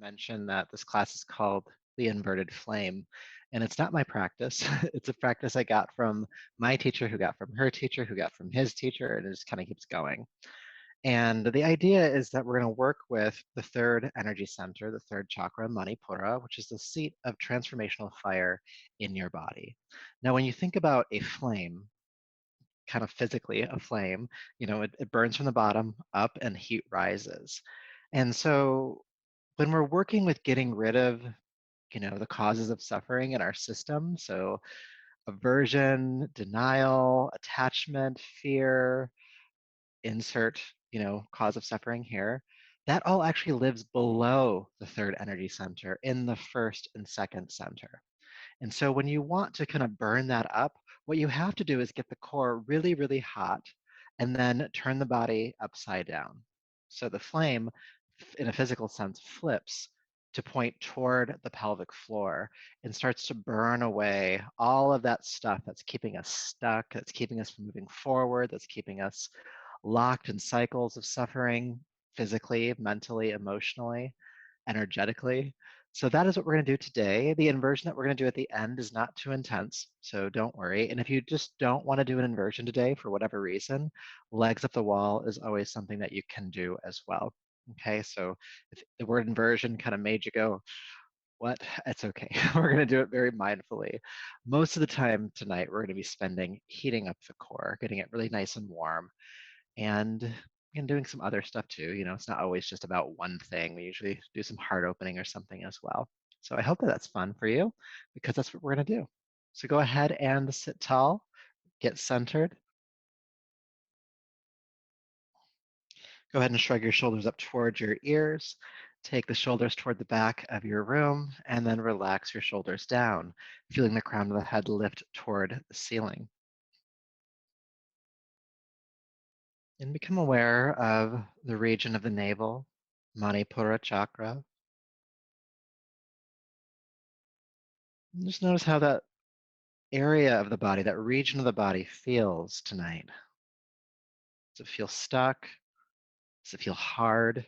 mention that this class is called the inverted flame, and it's not my practice. It's a practice I got from my teacher, who got from her teacher, who got from his teacher, and it just kind of keeps going. And the idea is that we're going to work with the third energy center, the third chakra, Manipura, which is the seat of transformational fire in your body. Now, when you think about a flame, kind of physically a flame, it burns from the bottom up and heat rises. And so when we're working with getting rid of, the causes of suffering in our system, so aversion, denial, attachment, fear, insert, cause of suffering here, that all actually lives below the third energy center in the first and second center. And so when you want to kind of burn that up, what you have to do is get the core really, really hot and then turn the body upside down. So the flame, in a physical sense, flips to point toward the pelvic floor and starts to burn away all of that stuff that's keeping us stuck, that's keeping us from moving forward, that's keeping us locked in cycles of suffering physically, mentally, emotionally, energetically. So that is what we're going to do today. The inversion that we're going to do at the end is not too intense, so don't worry. And if you just don't want to do an inversion today for whatever reason, legs up the wall is always something that you can do as well. Okay, so if the word inversion kind of made you go, what? It's okay. We're going to do it very mindfully. Most of the time tonight, we're going to be spending heating up the core, getting it really nice and warm, and doing some other stuff too. It's not always just about one thing. We usually do some heart opening or something as well. So I hope that that's fun for you, because that's what we're going to do. So go ahead and sit tall, get centered. Go ahead and shrug your shoulders up towards your ears. Take the shoulders toward the back of your room, and then relax your shoulders down, feeling the crown of the head lift toward the ceiling. And become aware of the region of the navel, Manipura chakra. And just notice how that area of the body, that region of the body feels tonight. Does it feel stuck? Does it feel hard?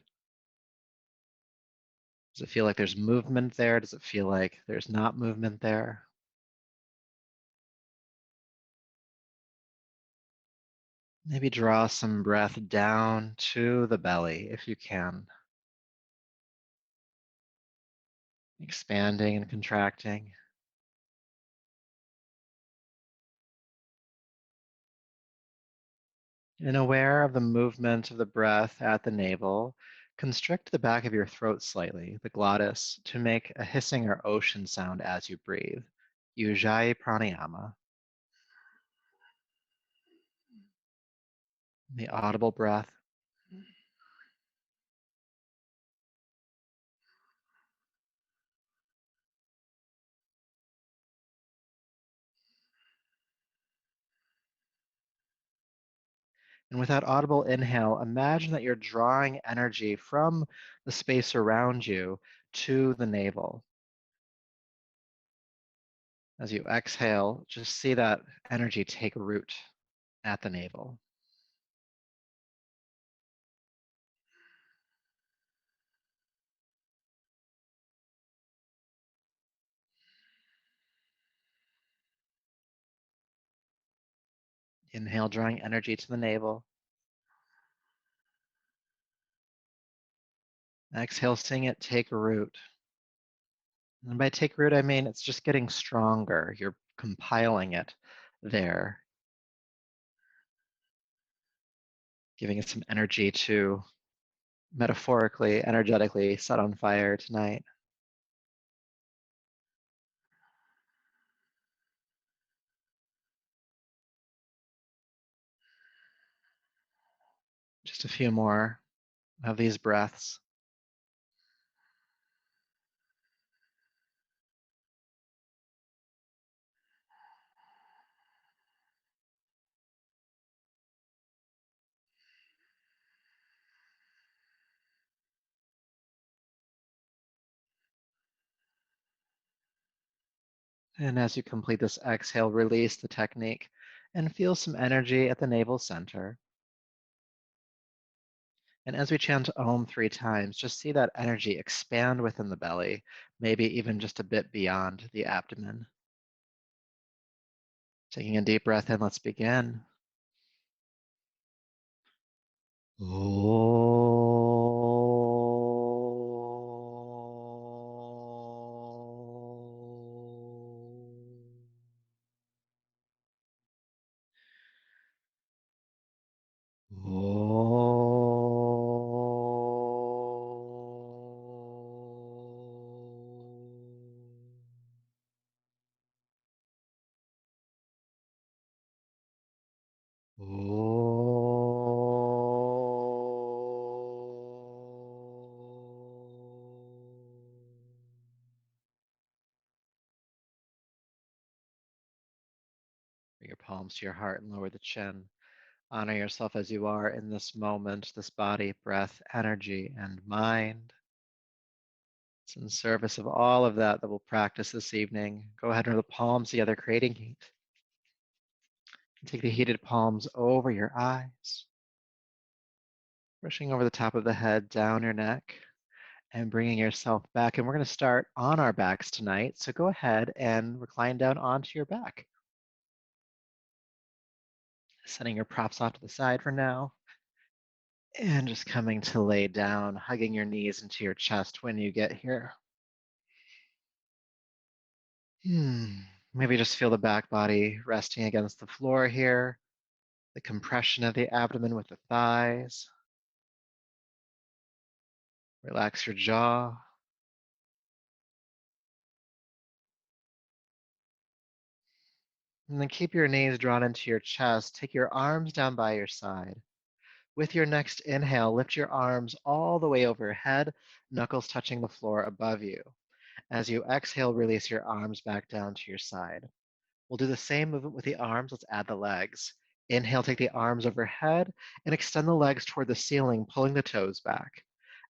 Does it feel like there's movement there? Does it feel like there's not movement there? Maybe draw some breath down to the belly if you can, expanding and contracting. And aware of the movement of the breath at the navel, constrict the back of your throat slightly, the glottis, to make a hissing or ocean sound as you breathe. Ujjayi pranayama, the audible breath. And with that audible inhale, imagine that you're drawing energy from the space around you to the navel. As you exhale, just see that energy take root at the navel. Inhale, drawing energy to the navel. Exhale, seeing it take root. And by take root, I mean it's just getting stronger. You're compiling it there, giving it some energy to metaphorically, energetically set on fire tonight. Just a few more of these breaths. And as you complete this exhale, release the technique and feel some energy at the navel center. And as we chant Om 3 times, just see that energy expand within the belly, maybe even just a bit beyond the abdomen. Taking a deep breath in, let's begin. Bring your palms to your heart and lower the chin. Honor yourself as you are in this moment, this body, breath, energy, and mind. It's in service of all of that that we'll practice this evening. Go ahead and rub the palms together, creating heat. Take the heated palms over your eyes, brushing over the top of the head, down your neck, and bringing yourself back. And we're going to start on our backs tonight. So go ahead and recline down onto your back. Setting your props off to the side for now. And just coming to lay down, hugging your knees into your chest when you get here. Maybe just feel the back body resting against the floor here, the compression of the abdomen with the thighs. Relax your jaw. And then keep your knees drawn into your chest. Take your arms down by your side. With your next inhale, lift your arms all the way overhead, knuckles touching the floor above you. As you exhale, release your arms back down to your side. We'll do the same movement with the arms. Let's add the legs. Inhale, take the arms overhead and extend the legs toward the ceiling, pulling the toes back.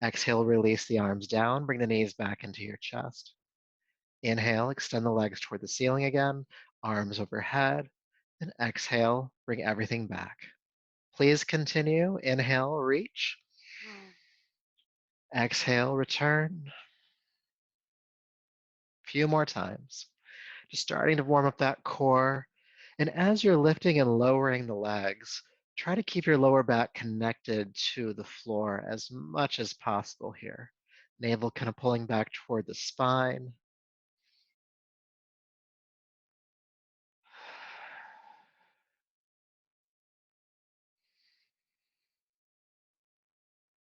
Exhale, release the arms down, bring the knees back into your chest. Inhale, extend the legs toward the ceiling again, arms overhead. And exhale, bring everything back. Please continue. Inhale, reach. Exhale, return. A few more times. Just starting to warm up that core. And as you're lifting and lowering the legs, try to keep your lower back connected to the floor as much as possible here. Navel kind of pulling back toward the spine.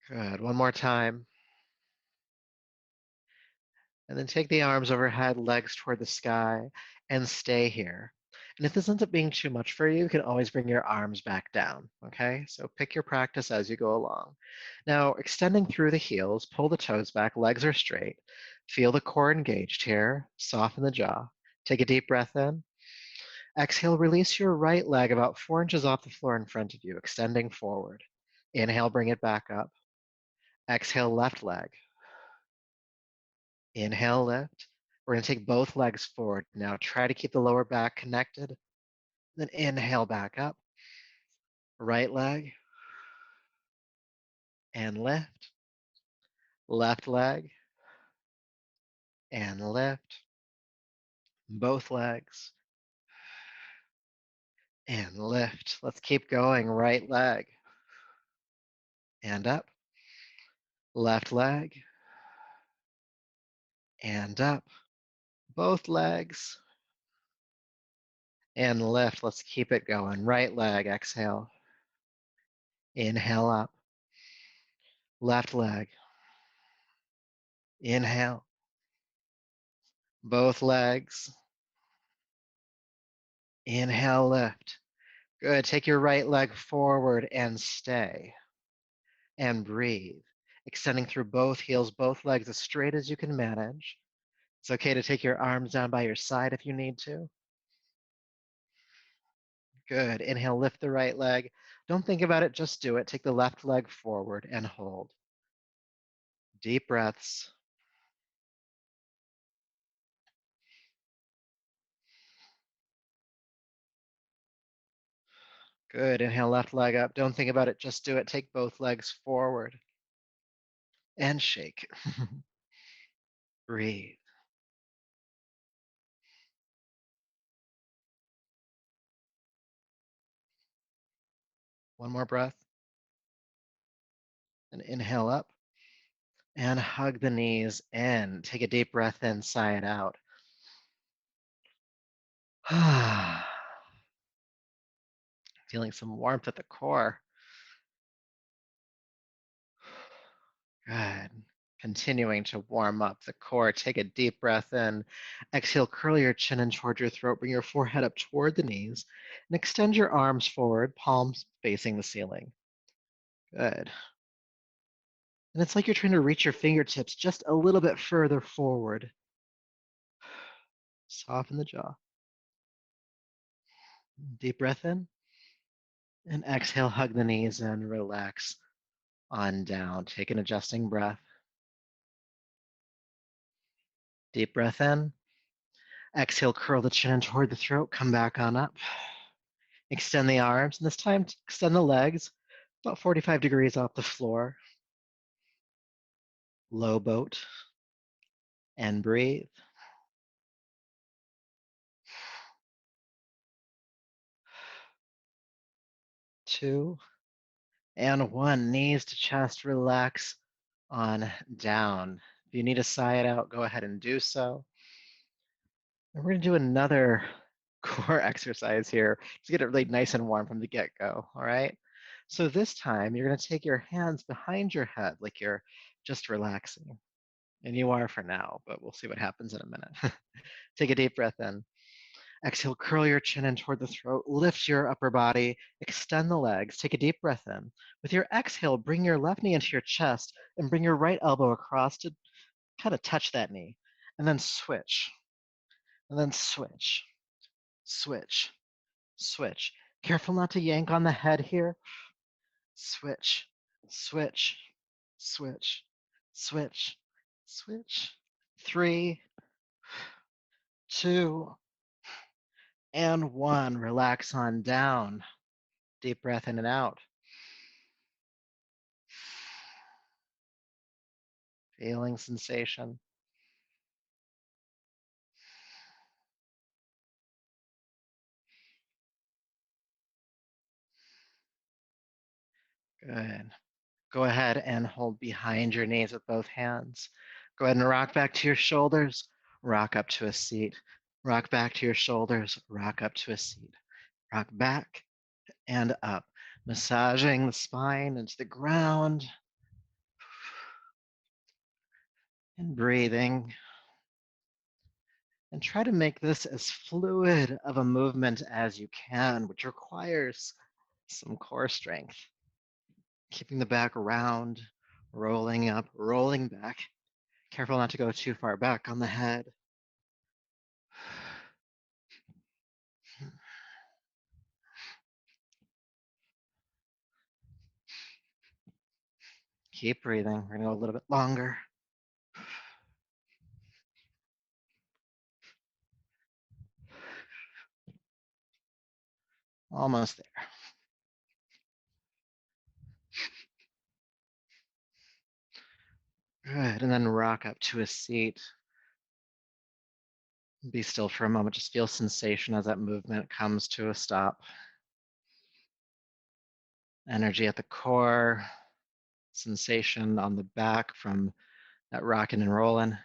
Good. One more time. And then take the arms overhead, legs toward the sky, and stay here. And if this ends up being too much for you, you can always bring your arms back down, okay? So pick your practice as you go along. Now, extending through the heels, pull the toes back, legs are straight. Feel the core engaged here, soften the jaw. Take a deep breath in. Exhale, release your right leg about 4 inches off the floor in front of you, extending forward. Inhale, bring it back up. Exhale, left leg. Inhale, lift. We're going to take both legs forward. Now try to keep the lower back connected. Then inhale back up. Right leg. And lift. Left leg. And lift. Both legs. And lift. Let's keep going. Right leg. And up. Left leg. And up. Both legs. And lift. Let's keep it going. Right leg. Exhale. Inhale up. Left leg. Inhale. Both legs. Inhale, lift. Good. Take your right leg forward and stay. And breathe. Extending through both heels, both legs as straight as you can manage. It's okay to take your arms down by your side if you need to. Good. Inhale, lift the right leg. Don't think about it, just do it. Take the left leg forward and hold. Deep breaths. Good. Inhale, left leg up. Don't think about it. Just do it. Take both legs forward and shake. Breathe. One more breath. And inhale up and hug the knees in. Take a deep breath in, sigh it out. Feeling some warmth at the core. Good. Continuing to warm up the core. Take a deep breath in. Exhale, curl your chin in toward your throat. Bring your forehead up toward the knees and extend your arms forward, palms facing the ceiling. Good. And it's like you're trying to reach your fingertips just a little bit further forward. Soften the jaw. Deep breath in. And exhale, hug the knees and relax on down. Take an adjusting breath. Deep breath in. Exhale, curl the chin in toward the throat. Come back on up. Extend the arms, and this time extend the legs about 45 degrees off the floor. Low boat. And breathe. 2 and 1. Knees to chest, relax on down. If you need to sigh it out, go ahead and do so. And we're going to do another core exercise here to get it really nice and warm from the get-go, all right? So this time, you're going to take your hands behind your head like you're just relaxing. And you are for now, but we'll see what happens in a minute. Take a deep breath in. Exhale, curl your chin in toward the throat, lift your upper body, extend the legs, take a deep breath in. With your exhale, bring your left knee into your chest and bring your right elbow across to kind of touch that knee. And then switch. And then switch, switch, switch. Careful not to yank on the head here. Switch, switch, switch, switch, switch. 3, 2, and 1. Relax on down. Deep breath in and out. Feeling sensation. Good. Go ahead and hold behind your knees with both hands. Go ahead and rock back to your shoulders. Rock up to a seat. Rock back to your shoulders. Rock up to a seat. Rock back and up. Massaging the spine into the ground. And breathing. And try to make this as fluid of a movement as you can, which requires some core strength. Keeping the back round, rolling up, rolling back. Careful not to go too far back on the head. Keep breathing. We're going to go a little bit longer. Almost there. Good. And then rock up to a seat. Be still for a moment. Just feel sensation as that movement comes to a stop. Energy at the core. Sensation on the back from that rocking and rolling.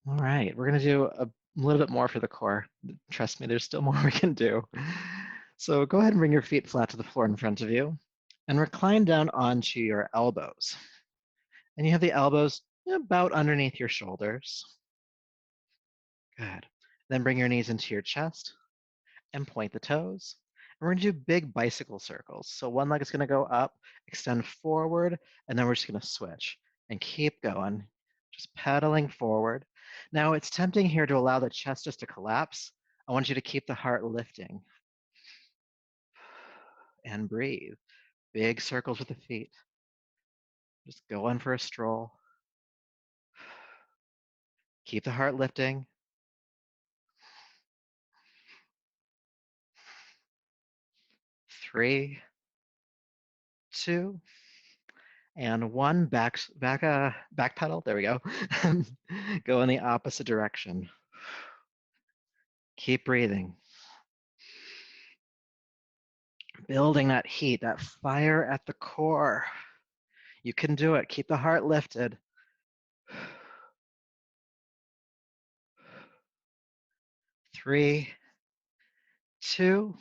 All right, we're gonna do a little bit more for the core. Trust me, there's still more we can do. So go ahead and bring your feet flat to the floor in front of you and recline down onto your elbows. And you have the elbows about underneath your shoulders. Good. Then bring your knees into your chest and point the toes. And we're gonna do big bicycle circles. So one leg is gonna go up, extend forward, and then we're just gonna switch and keep going, just pedaling forward. Now it's tempting here to allow the chest just to collapse. I want you to keep the heart lifting and breathe. Big circles with the feet. Just going for a stroll. Keep the heart lifting. 3, 2, and 1. Back pedal. There we go. Go in the opposite direction. Keep breathing. Building that heat, that fire at the core. You can do it. Keep the heart lifted. 3, 2,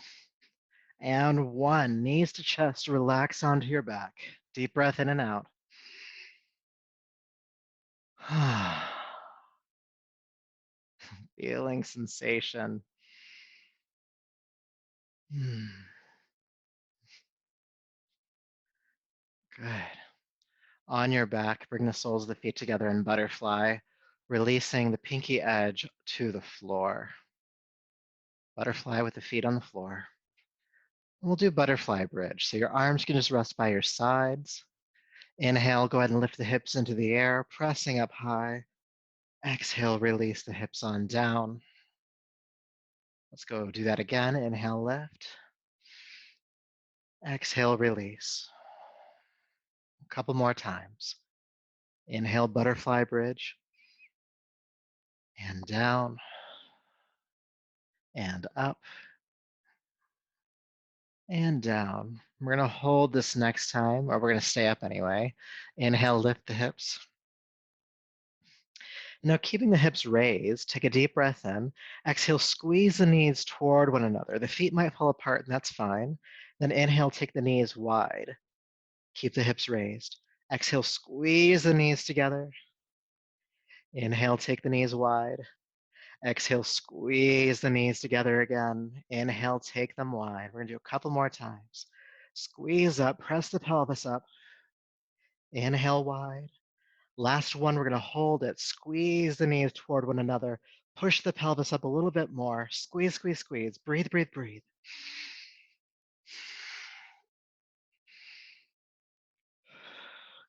and 1. Knees to chest. Relax onto your back. Deep breath in and out. Feeling sensation. Good. On your back, bring the soles of the feet together in butterfly, releasing the pinky edge to the floor. Butterfly with the feet on the floor. We'll do butterfly bridge. So your arms can just rest by your sides. Inhale, go ahead and lift the hips into the air, pressing up high. Exhale, release the hips on down. Let's go do that again. Inhale, lift. Exhale, release. A couple more times. Inhale, butterfly bridge. And down. And up. And down. We're going to hold this next time, or we're going to stay up anyway. Inhale, lift the hips. Now, keeping the hips raised, take a deep breath in. Exhale, squeeze the knees toward one another. The feet might fall apart, and that's fine. Then inhale, take the knees wide. Keep the hips raised. Exhale, squeeze the knees together. Inhale, take the knees wide. Exhale, squeeze the knees together again. Inhale, take them wide. We're going to do a couple more times. Squeeze up, press the pelvis up. Inhale wide. Last one, we're going to hold it. Squeeze the knees toward one another. Push the pelvis up a little bit more. Squeeze, squeeze, squeeze. Breathe, breathe, breathe.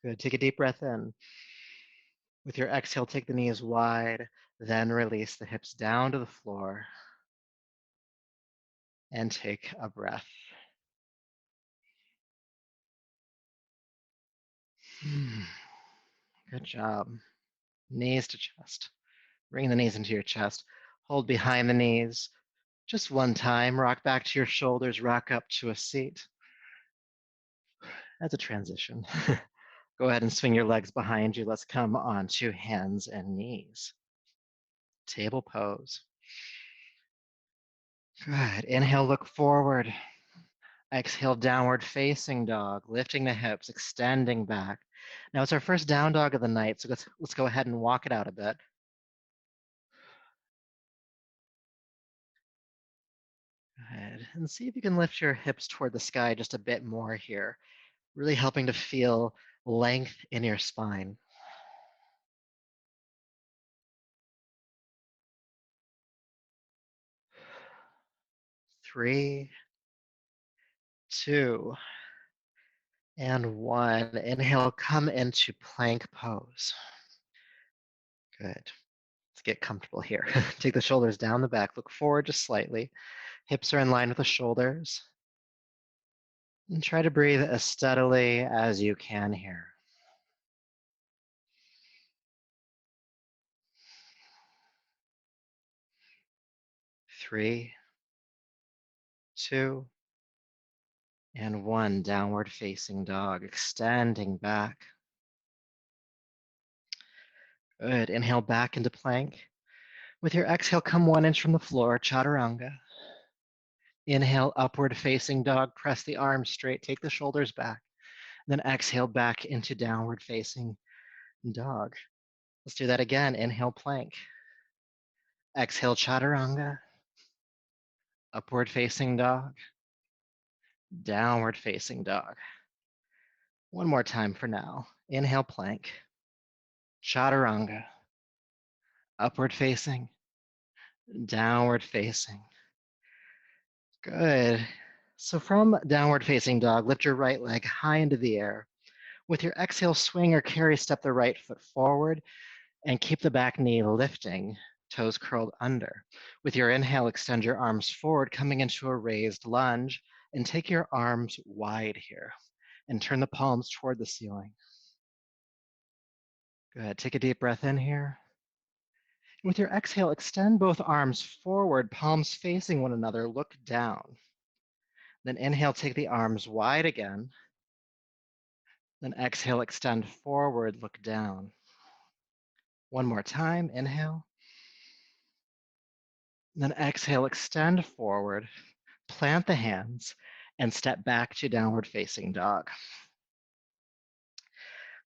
Good. Take a deep breath in. With your exhale, take the knees wide. Then release the hips down to the floor. And take a breath. Good job. Knees to chest. Bring the knees into your chest. Hold behind the knees. Just one time. Rock back to your shoulders. Rock up to a seat. That's a transition. Go ahead and swing your legs behind you. Let's come onto hands and knees. Table pose. Good. Inhale, look forward. Exhale, downward facing dog, lifting the hips, extending back. Now it's our first down dog of the night, so let's go ahead and walk it out a bit. Good. And see if you can lift your hips toward the sky just a bit more here, really helping to feel length in your spine. 3, 2, and 1. Inhale, come into plank pose. Good. Let's get comfortable here. Take the shoulders down the back, look forward just slightly. Hips are in line with the shoulders. And try to breathe as steadily as you can here. 3, 2, and 1. Downward facing dog, extending back. Good. Inhale back into plank. With your exhale, come 1 inch from the floor, chaturanga. Inhale, upward facing dog. Press the arms straight. Take the shoulders back. Then exhale back into downward facing dog. Let's do that again. Inhale, plank. Exhale, chaturanga. Upward facing dog. Downward facing dog. One more time for now. Inhale, plank. Chaturanga. Upward facing. Downward facing. Good. So from downward facing dog, lift your right leg high into the air. With your exhale, swing or carry step the right foot forward. And keep the back knee lifting, toes curled under. With your inhale, extend your arms forward, coming into a raised lunge, and take your arms wide here and turn the palms toward the ceiling. Good. Take a deep breath in here. With your exhale, extend both arms forward, palms facing one another, look down. Then inhale, take the arms wide again. Then exhale, extend forward, look down. One more time, inhale. Then exhale, extend forward, plant the hands, and step back to downward facing dog.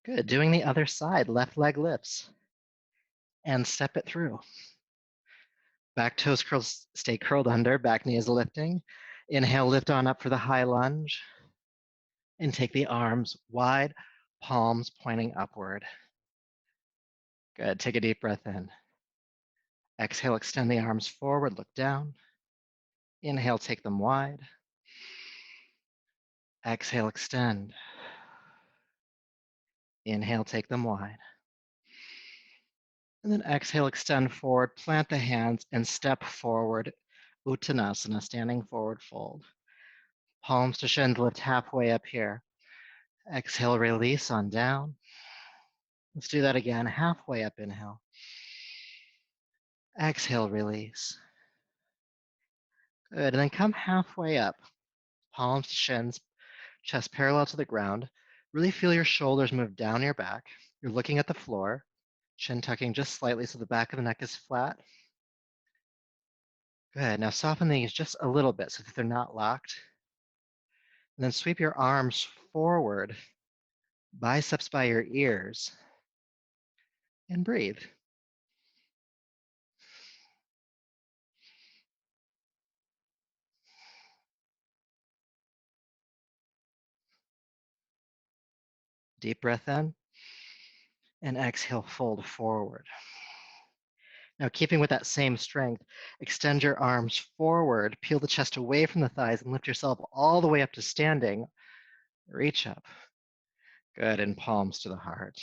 Good. Doing the other side, left leg lifts, and step it through. Back toes curls, stay curled under, back knee is lifting. Inhale, lift on up for the high lunge, and take the arms wide, palms pointing upward. Good. Take a deep breath in. Exhale, extend the arms forward, look down. Inhale, take them wide. Exhale, extend. Inhale, take them wide. And then exhale, extend forward, plant the hands, and step forward. Uttanasana, standing forward fold. Palms to shins, lift halfway up here. Exhale, release on down. Let's do that again. Halfway up, inhale. Exhale, release. Good. And then come halfway up. Palms to shins, chest parallel to the ground. Really feel your shoulders move down your back. You're looking at the floor, chin tucking just slightly so the back of the neck is flat. Good. Now soften the knees just a little bit so that they're not locked. And then sweep your arms forward, biceps by your ears, and breathe. Deep breath in, and exhale, fold forward. Now, keeping with that same strength, extend your arms forward, peel the chest away from the thighs, and lift yourself all the way up to standing. Reach up. Good, and palms to the heart.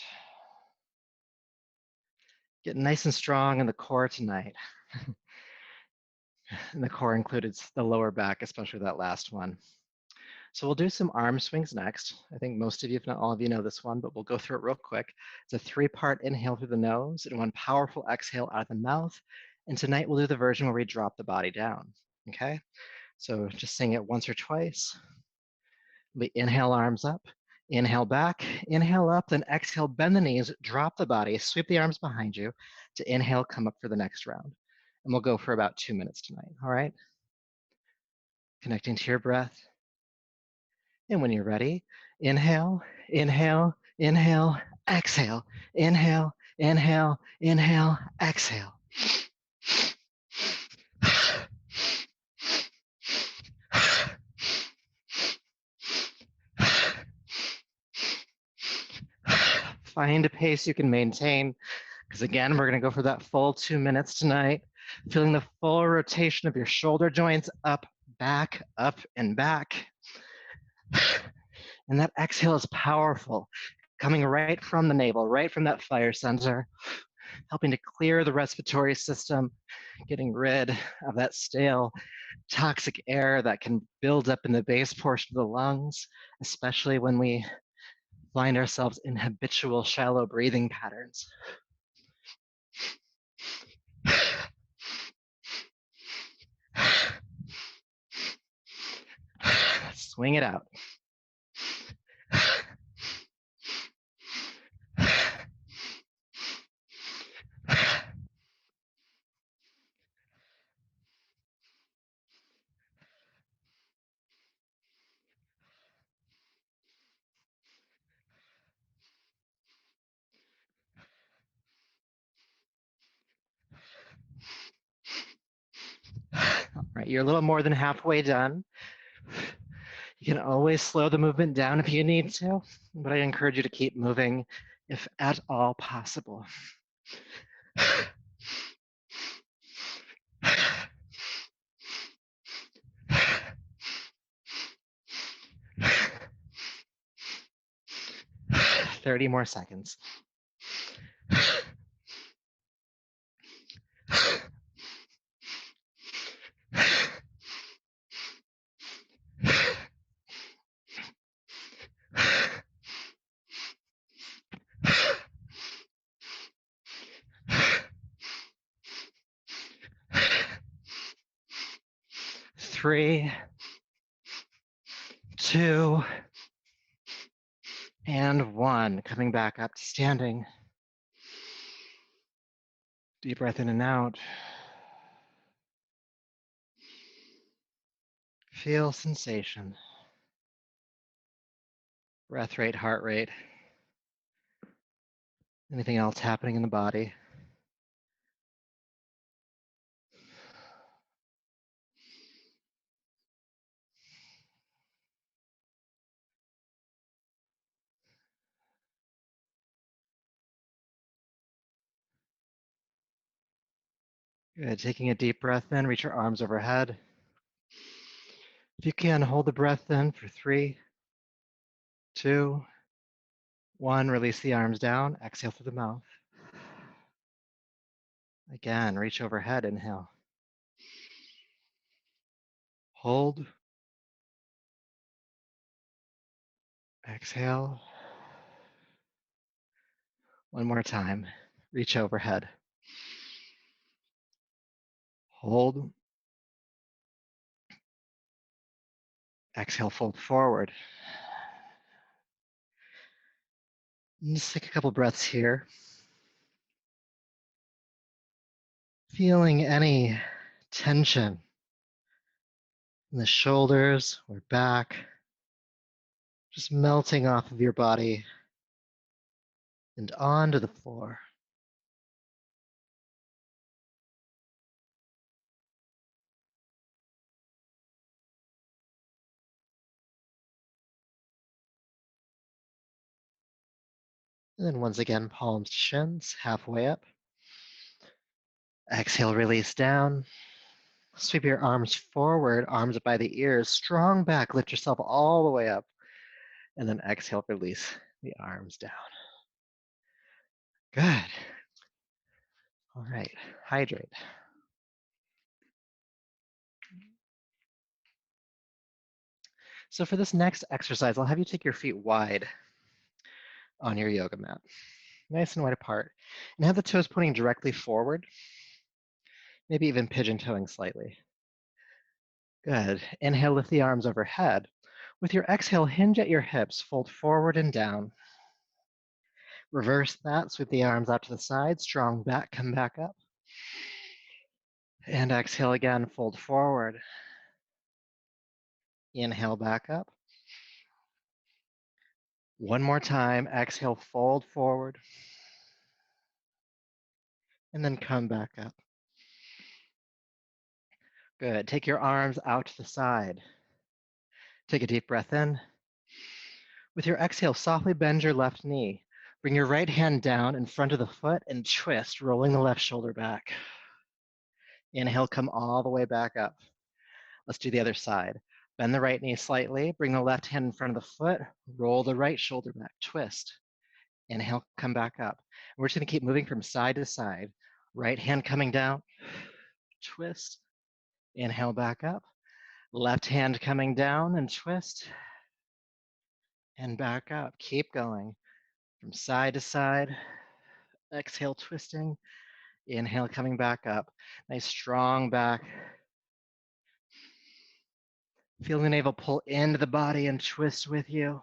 Get nice and strong in the core tonight. And the core included the lower back, especially that last one. So we'll do some arm swings next. I think most of you, if not all of you, know this one, but we'll go through it real quick. It's a 3-part inhale through the nose and 1 powerful exhale out of the mouth. And tonight we'll do the version where we drop the body down, okay? So just sing it once or twice. We inhale, arms up, inhale back, inhale up, then exhale, bend the knees, drop the body, sweep the arms behind you to inhale, come up for the next round. And we'll go for about 2 minutes tonight, all right? Connecting to your breath. And when you're ready, inhale, inhale, inhale, exhale, inhale, inhale, inhale, exhale. Find a pace you can maintain, because again, we're going to go for that full 2 minutes tonight, feeling the full rotation of your shoulder joints up, and back. And that exhale is powerful, coming right from the navel, right from that fire center, helping to clear the respiratory system, getting rid of that stale, toxic air that can build up in the base portion of the lungs, especially when we find ourselves in habitual shallow breathing patterns. Swing it out. All right, you're a little more than halfway done. You can always slow the movement down if you need to, but I encourage you to keep moving if at all possible. 30 more seconds. 3, 2, and 1. Coming back up to standing. Deep breath in and out. Feel sensation. Breath rate, heart rate. Anything else happening in the body? Good. Taking a deep breath in, reach your arms overhead. If you can, hold the breath in for 3, 2, 1. Release the arms down. Exhale through the mouth. Again, reach overhead. Inhale. Hold. Exhale. One more time. Reach overhead. Hold. Exhale, fold forward. And just take a couple breaths here. Feeling any tension in the shoulders or back, just melting off of your body and onto the floor. And then once again, palms to shins, halfway up. Exhale, release down. Sweep your arms forward, arms up by the ears, strong back, lift yourself all the way up. And then exhale, release the arms down. Good. All right, hydrate. So for this next exercise, I'll have you take your feet wide on your yoga mat, nice and wide apart, and have the toes pointing directly forward, maybe even pigeon toeing slightly. Good. Inhale, lift the arms overhead. With your exhale, hinge at your hips, fold forward and down. Reverse that, sweep the arms out to the side, strong back, come back up. And exhale again, fold forward. Inhale, back up. One more time, exhale, fold forward. And then come back up. Good. Take your arms out to the side. Take a deep breath in. With your exhale, softly bend your left knee. Bring your right hand down in front of the foot and twist, rolling the left shoulder back. Inhale, come all the way back up. Let's do the other side. Bend the right knee slightly, bring the left hand in front of the foot, roll the right shoulder back, twist. Inhale, come back up. We're just gonna keep moving from side to side. Right hand coming down, twist. Inhale, back up. Left hand coming down and twist. And back up. Keep going from side to side. Exhale, twisting. Inhale, coming back up. Nice strong back. Feel the navel pull into the body and twist with you.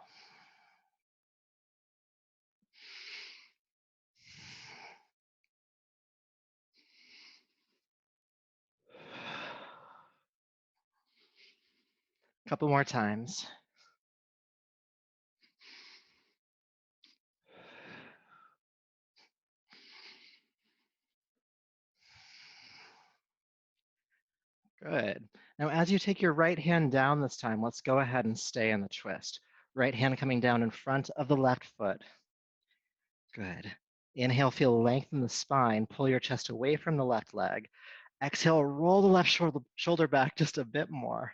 Couple more times. Good. Now, as you take your right hand down this time, let's go ahead and stay in the twist. Right hand coming down in front of the left foot. Good. Inhale, feel length in the spine. Pull your chest away from the left leg. Exhale, roll the left shoulder back just a bit more.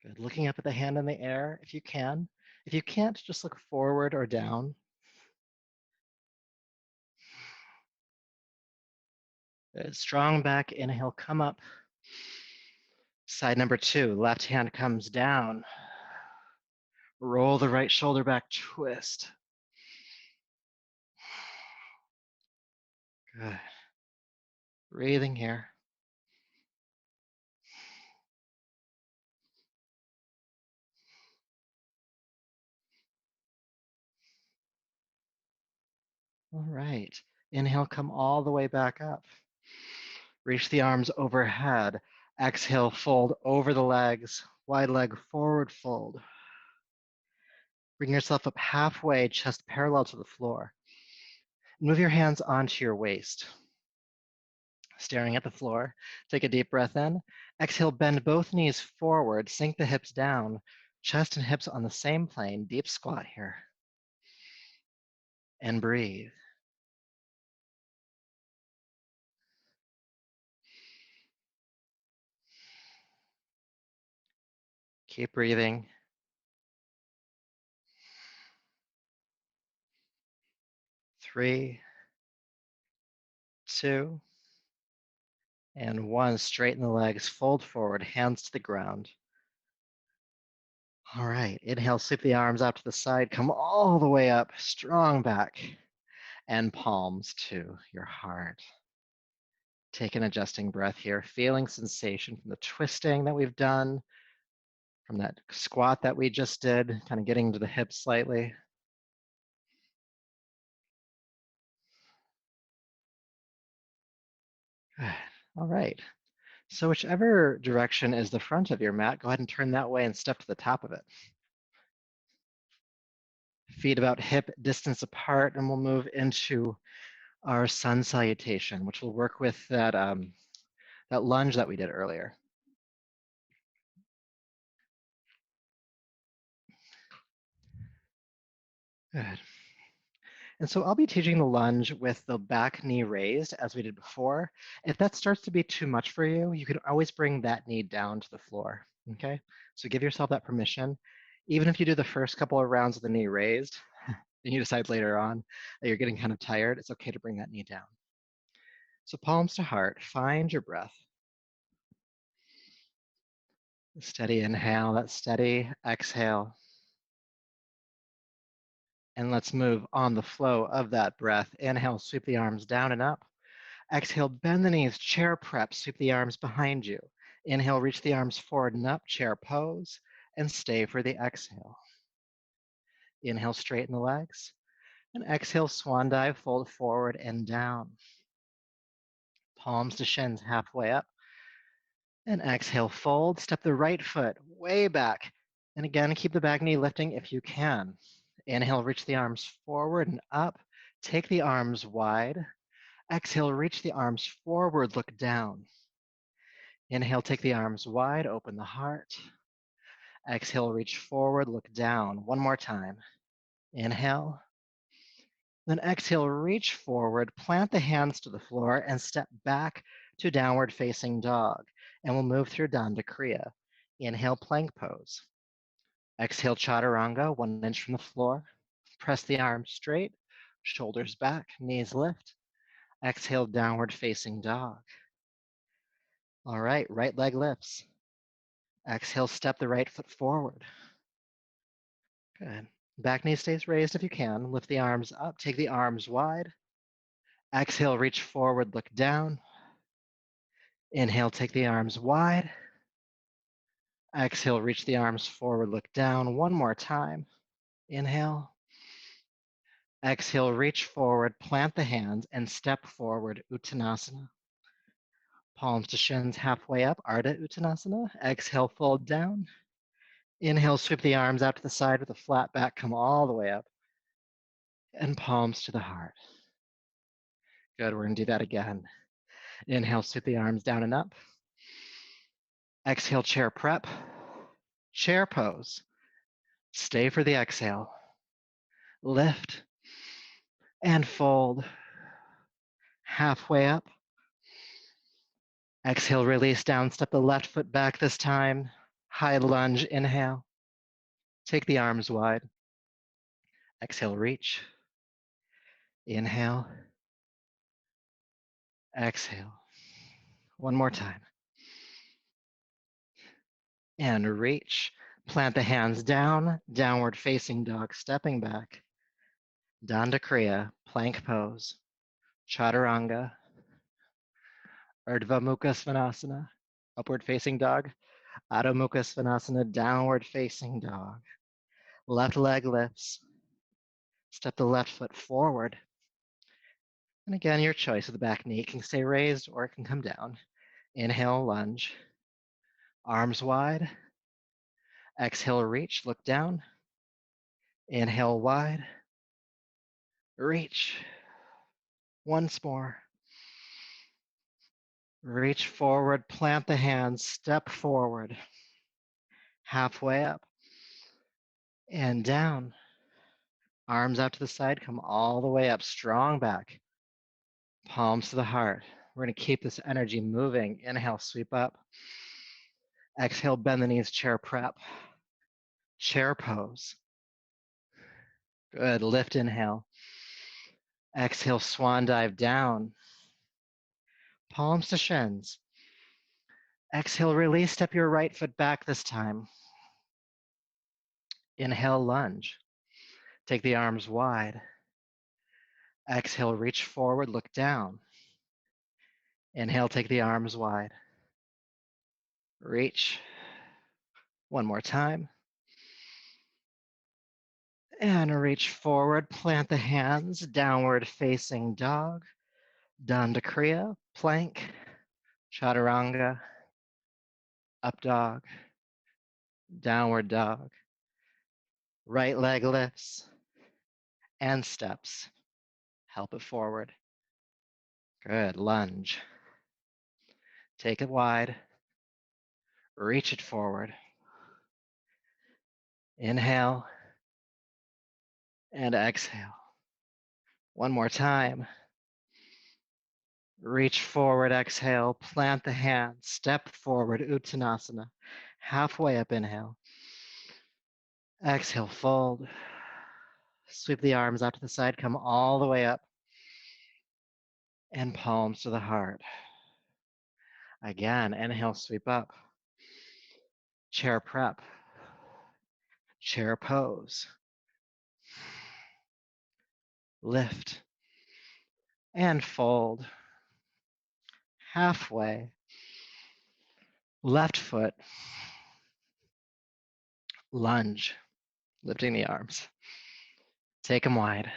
Good. Looking up at the hand in the air if you can. If you can't, just look forward or down. Good. Strong back. Inhale, come up. Side number 2, left hand comes down. Roll the right shoulder back, twist. Good. Breathing here. All right. Inhale, come all the way back up. Reach the arms overhead. Exhale, fold over the legs. Wide leg forward fold. Bring yourself up halfway, chest parallel to the floor. Move your hands onto your waist. Staring at the floor, take a deep breath in. Exhale, bend both knees forward, sink the hips down. Chest and hips on the same plane. Deep squat here. And breathe. Keep breathing. 3, 2, and 1. Straighten the legs, fold forward, hands to the ground. All right, inhale, sweep the arms out to the side, come all the way up, strong back, and palms to your heart. Take an adjusting breath here, feeling sensation from the twisting that we've done, from that squat that we just did, kind of getting to the hips slightly. Good. All right. So whichever direction is the front of your mat, go ahead and turn that way and step to the top of it. Feet about hip distance apart, and we'll move into our sun salutation, which will work with that, that lunge that we did earlier. Good. And so I'll be teaching the lunge with the back knee raised as we did before. If that starts to be too much for you, you can always bring that knee down to the floor, okay? So give yourself that permission. Even if you do the first couple of rounds with the knee raised, and you decide later on that you're getting kind of tired, it's okay to bring that knee down. So palms to heart, find your breath. Steady inhale, that steady exhale. And let's move on the flow of that breath. Inhale, sweep the arms down and up. Exhale, bend the knees, chair prep, sweep the arms behind you. Inhale, reach the arms forward and up, chair pose, and stay for the exhale. Inhale, straighten the legs. And exhale, swan dive, fold forward and down. Palms to shins, halfway up. And exhale, fold, step the right foot way back. And again, keep the back knee lifting if you can. Inhale, reach the arms forward and up. Take the arms wide. Exhale, reach the arms forward, look down. Inhale, take the arms wide, open the heart. Exhale, reach forward, look down. One more time. Inhale. Then exhale, reach forward, plant the hands to the floor, and step back to downward facing dog. And we'll move through Danda Kriya. Inhale, plank pose. Exhale, chaturanga, 1 inch from the floor. Press the arms straight, shoulders back, knees lift. Exhale, downward facing dog. All right, right leg lifts. Exhale, step the right foot forward. Good. Back knee stays raised if you can. Lift the arms up, take the arms wide. Exhale, reach forward, look down. Inhale, take the arms wide. Exhale, reach the arms forward, look down. One more time. Inhale. Exhale, reach forward, plant the hands, and step forward, Uttanasana. Palms to shins, halfway up, Ardha Uttanasana. Exhale, fold down. Inhale, sweep the arms out to the side with a flat back, come all the way up. And palms to the heart. Good, we're gonna do that again. Inhale, sweep the arms down and up. Exhale, chair prep. Chair pose. Stay for the exhale. Lift and fold. Halfway up. Exhale, release down, step the left foot back this time. High lunge, inhale. Take the arms wide. Exhale, reach. Inhale. Exhale. One more time. And reach. Plant the hands down, downward facing dog, stepping back. Danda Kriya, plank pose. Chaturanga. Urdhva Mukha Svanasana, upward facing dog. Adho Mukha Svanasana, downward facing dog. Left leg lifts. Step the left foot forward. And again, your choice of the back knee can stay raised or it can come down. Inhale, lunge, arms wide. Exhale, reach, look down. Inhale, wide, reach. Once more. Reach forward, plant the hands, step forward. Halfway up and down. Arms out to the side, come all the way up, strong back. Palms to the heart. We're going to keep this energy moving. Inhale, sweep up. Exhale, bend the knees, chair prep. Chair pose. Good, lift, inhale. Exhale, swan dive down. Palms to shins. Exhale, release, step your right foot back this time. Inhale, lunge. Take the arms wide. Exhale, reach forward, look down. Inhale, take the arms wide. Reach. One more time. And reach forward, plant the hands, downward facing dog, Danda Kriya, plank, chaturanga, up dog, downward dog. Right leg lifts and steps. Help it forward. Good, lunge. Take it wide. Reach it forward. Inhale and exhale. One more time. Reach forward, exhale, plant the hands, step forward, Uttanasana. Halfway up, inhale. Exhale, fold. Sweep the arms out to the side, come all the way up. And palms to the heart. Again, inhale, sweep up. Chair prep. Chair pose. Lift. And fold. Halfway. Left foot. Lunge. Lifting the arms. Take them wide.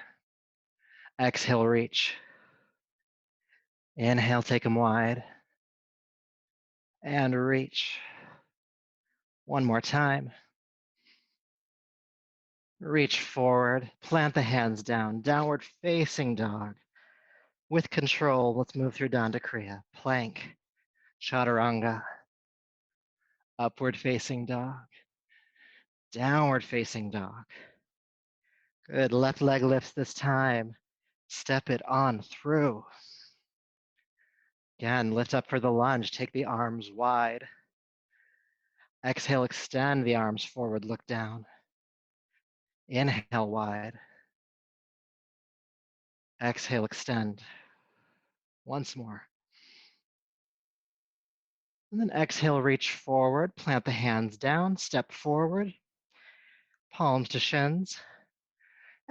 Exhale, reach. Inhale, take them wide. And reach. One more time. Reach forward, plant the hands down, downward facing dog. With control, let's move through Danda Kriya. Plank, chaturanga, upward facing dog, downward facing dog. Good, left leg lifts this time. Step it on through. Again, lift up for the lunge, take the arms wide. Exhale, extend the arms forward, look down. Inhale wide. Exhale, extend. Once more. And then exhale, reach forward, plant the hands down, step forward, palms to shins.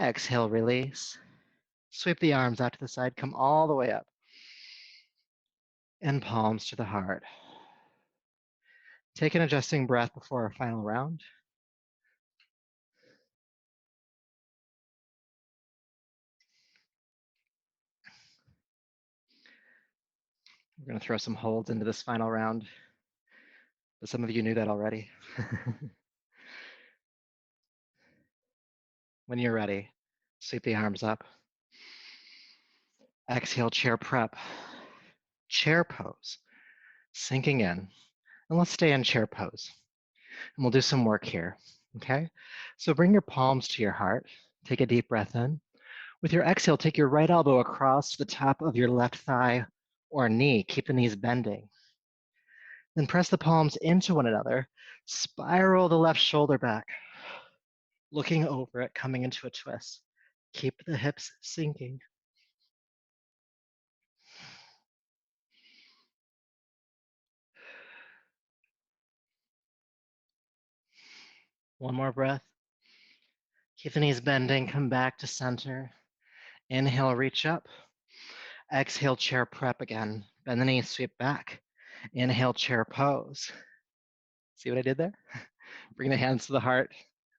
Exhale, release. Sweep the arms out to the side, come all the way up. And palms to the heart. Take an adjusting breath before our final round. We're going to throw some holds into this final round, but some of you knew that already. When you're ready, sweep the arms up. Exhale, chair prep. Chair pose, sinking in. And let's stay in chair pose. And we'll do some work here, okay? So bring your palms to your heart. Take a deep breath in. With your exhale, take your right elbow across the top of your left thigh or knee. Keep the knees bending. Then press the palms into one another. Spiral the left shoulder back. Looking over it, coming into a twist. Keep the hips sinking. One more breath. Keep the knees bending, come back to center. Inhale, reach up. Exhale, chair prep again. Bend the knees, sweep back. Inhale, chair pose. See what I did there? Bring the hands to the heart.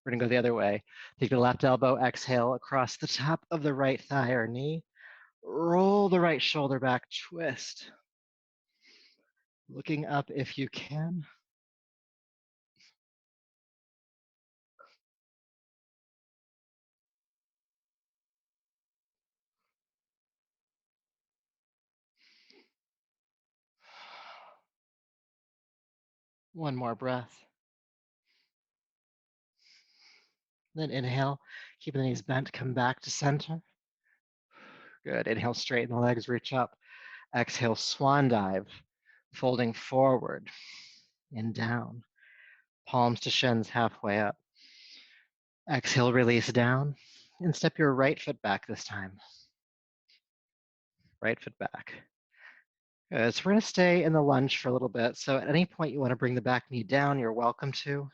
We're gonna go the other way. Take the left elbow, exhale across the top of the right thigh or knee. Roll the right shoulder back, twist. Looking up if you can. One more breath. Then inhale, keeping the knees bent, come back to center. Good. Inhale, straighten the legs, reach up. Exhale, swan dive, folding forward and down. Palms to shins, halfway up. Exhale, release down, and step your right foot back this time. Right foot back. Good. So we're going to stay in the lunge for a little bit. So at any point you want to bring the back knee down, you're welcome to.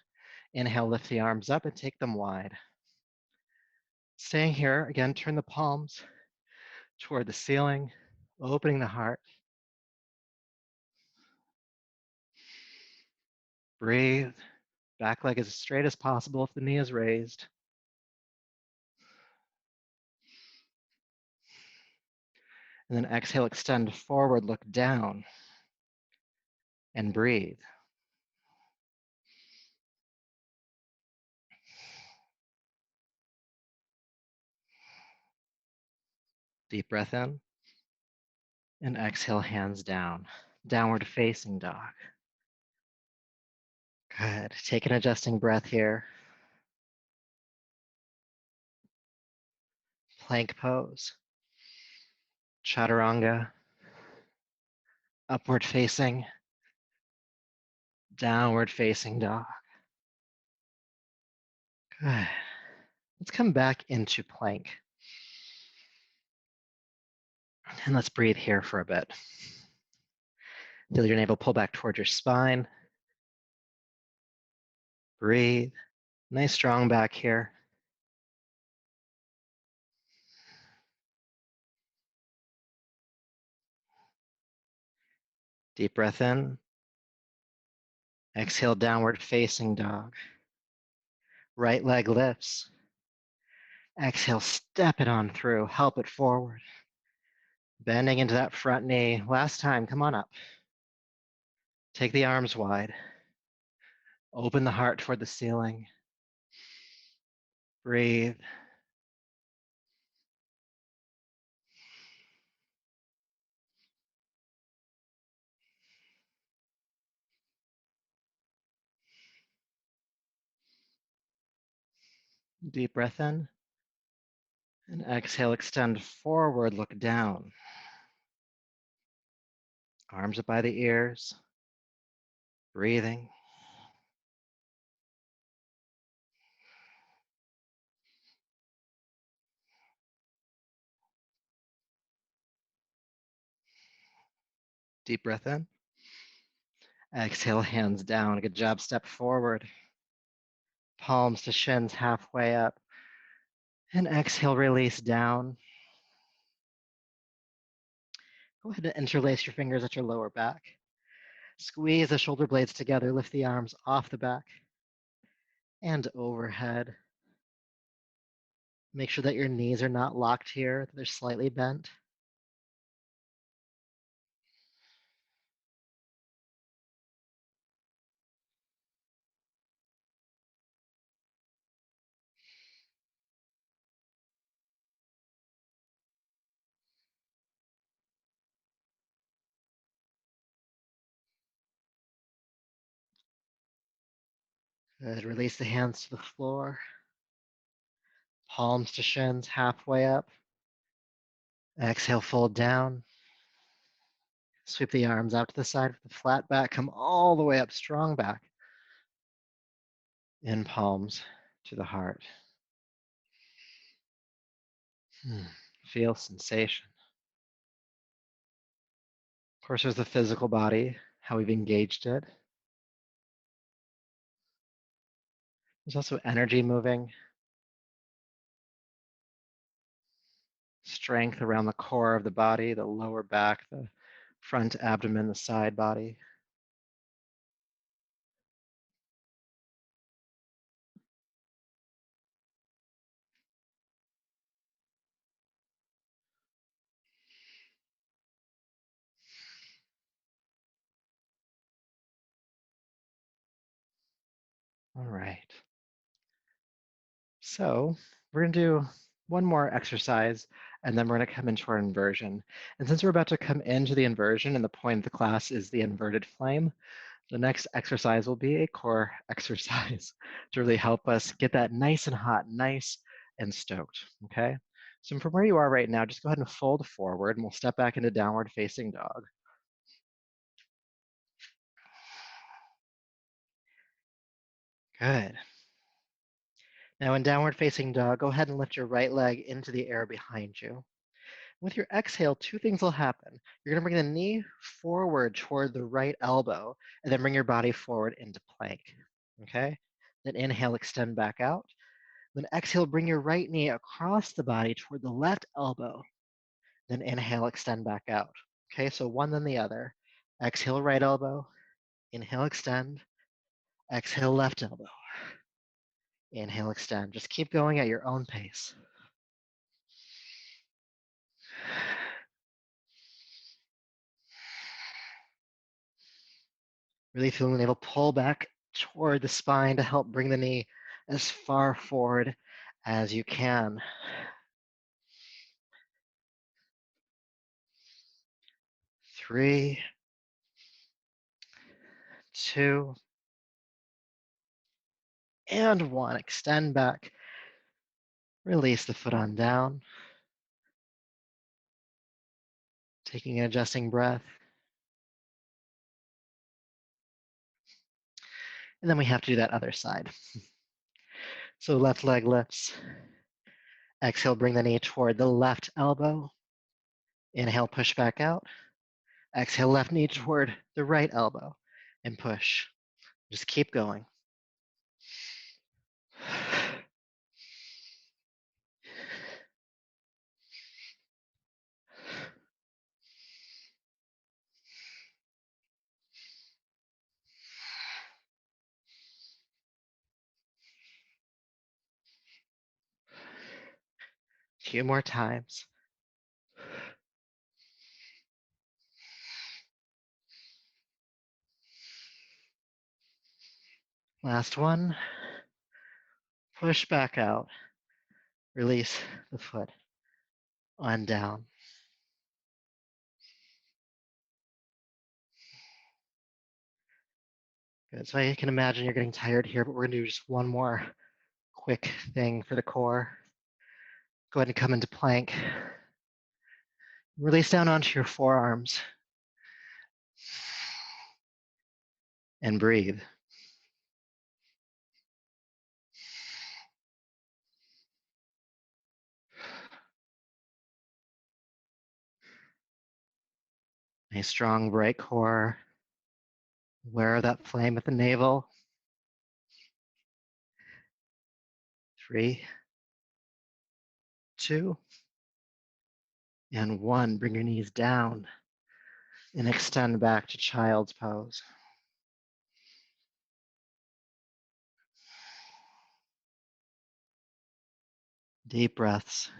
Inhale, lift the arms up and take them wide. Staying here, again, turn the palms toward the ceiling, opening the heart. Breathe. Back leg as straight as possible if the knee is raised. And then exhale, extend forward, look down, and breathe. Deep breath in. And exhale, hands down. Downward facing dog. Good. Take an adjusting breath here. Plank pose. Chaturanga. Upward facing. Downward facing dog. Good. Let's come back into plank. And let's breathe here for a bit. Feel your navel pull back towards your spine. Breathe. Nice strong back here. Deep breath in. Exhale, downward facing dog. Right leg lifts. Exhale, step it on through. Help it forward. Bending into that front knee. Last time, come on up. Take the arms wide. Open the heart toward the ceiling. Breathe. Deep breath in. And exhale, extend forward, look down. Arms up by the ears. Breathing. Deep breath in. Exhale, hands down. Good job. Step forward. Palms to shins, halfway up. And exhale, release down. Go ahead and interlace your fingers at your lower back. Squeeze the shoulder blades together. Lift the arms off the back and overhead. Make sure that your knees are not locked here, that they're slightly bent. Good. Release the hands to the floor. Palms to shins, halfway up. Exhale, fold down. Sweep the arms out to the side with the flat back. Come all the way up, strong back. In palms to the heart. Feel sensation. Of course, there's the physical body, how we've engaged it. There's also energy moving. Strength around the core of the body, the lower back, the front abdomen, the side body. All right. So we're going to do one more exercise, and then we're going to come into our inversion. And since we're about to come into the inversion, and the point of the class is the inverted flame, the next exercise will be a core exercise to really help us get that nice and hot, nice and stoked, okay? So from where you are right now, just go ahead and fold forward, and we'll step back into downward facing dog. Good. Now in downward facing dog, go ahead and lift your right leg into the air behind you. With your exhale, two things will happen. You're going to bring the knee forward toward the right elbow, and then bring your body forward into plank, okay? Then inhale, extend back out. Then exhale, bring your right knee across the body toward the left elbow. Then inhale, extend back out. Okay, so one then the other. Exhale, right elbow. Inhale, extend. Exhale, left elbow. Inhale, extend. Just keep going at your own pace. Really feeling the navel pull back toward the spine to help bring the knee as far forward as you can. 3, 2, and 1. Extend back. Release the foot on down. Taking an adjusting breath. And then we have to do that other side. So left leg lifts. Exhale, bring the knee toward the left elbow. Inhale, push back out. Exhale, left knee toward the right elbow and push. Just keep going. A few more times. Last one. Push back out. Release the foot on down. Good. So I can imagine you're getting tired here, but we're going to do just one more quick thing for the core. Go ahead and come into plank. Release down onto your forearms and breathe. A strong, bright core. Aware of that flame at the navel. 3, 2, and 1. Bring your knees down and extend back to child's pose. Deep breaths.